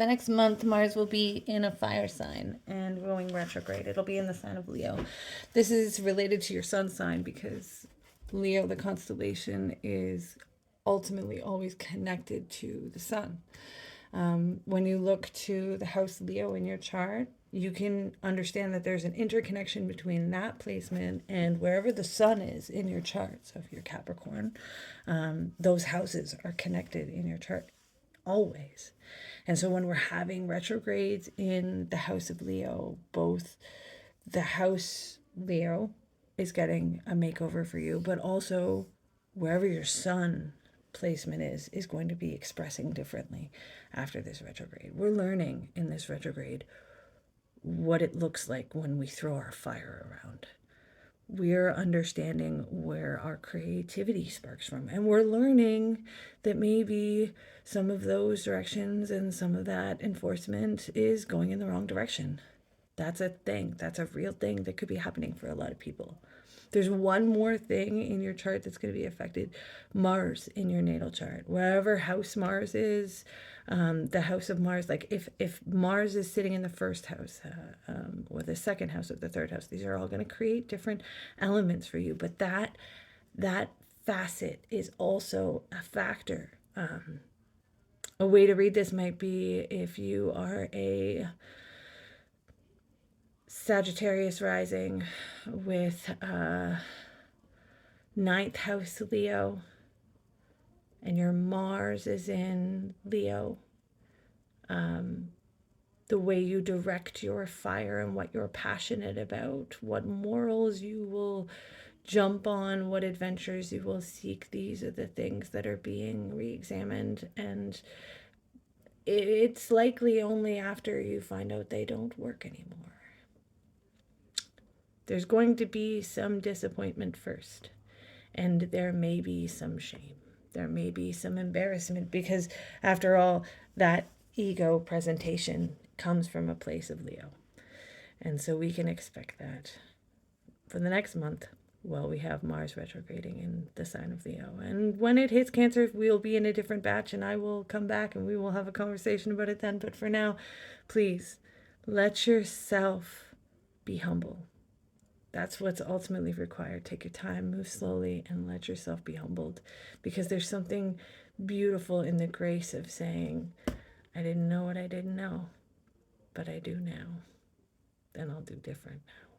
The next month, Mars will be in a fire sign and going retrograde. It'll be in the sign of Leo. This is related to your sun sign because Leo, the constellation, is ultimately always connected to the sun. When you look to the house Leo in your chart, you can understand that there's an interconnection between that placement and wherever the sun is in your chart. So if you're Capricorn, those houses are connected in your chart always. And so when we're having retrogrades in the house of Leo, both the house Leo is getting a makeover for you, but also wherever your sun placement is going to be expressing differently after this retrograde. We're learning in this retrograde what it looks like when we throw our fire around. We're understanding where our creativity sparks from. And we're learning that maybe some of those directions and some of that enforcement is going in the wrong direction. That's a thing. That's a real thing that could be happening for a lot of people. There's one more thing in your chart that's going to be affected. Mars in your natal chart. Wherever house Mars is, the house of Mars, like if Mars is sitting in the first house or the second house or the third house, these are all going to create different elements for you. But that facet is also a factor. A way to read this might be if you are a Sagittarius rising with ninth house Leo, and your Mars is in Leo. The way you direct your fire and what you're passionate about, what morals you will jump on, what adventures you will seek, these are the things that are being re-examined. And it's likely only after you find out they don't work anymore. There's going to be some disappointment first, and there may be some shame. There may be some embarrassment because, after all, that ego presentation comes from a place of Leo. And so we can expect that for the next month. Well, we have Mars retrograding in the sign of Leo. And when it hits Cancer, we'll be in a different batch, and I will come back and we will have a conversation about it then. But for now, please let yourself be humble. That's what's ultimately required. Take your time, move slowly, and let yourself be humbled. Because there's something beautiful in the grace of saying, I didn't know what I didn't know, but I do now. Then I'll do different now.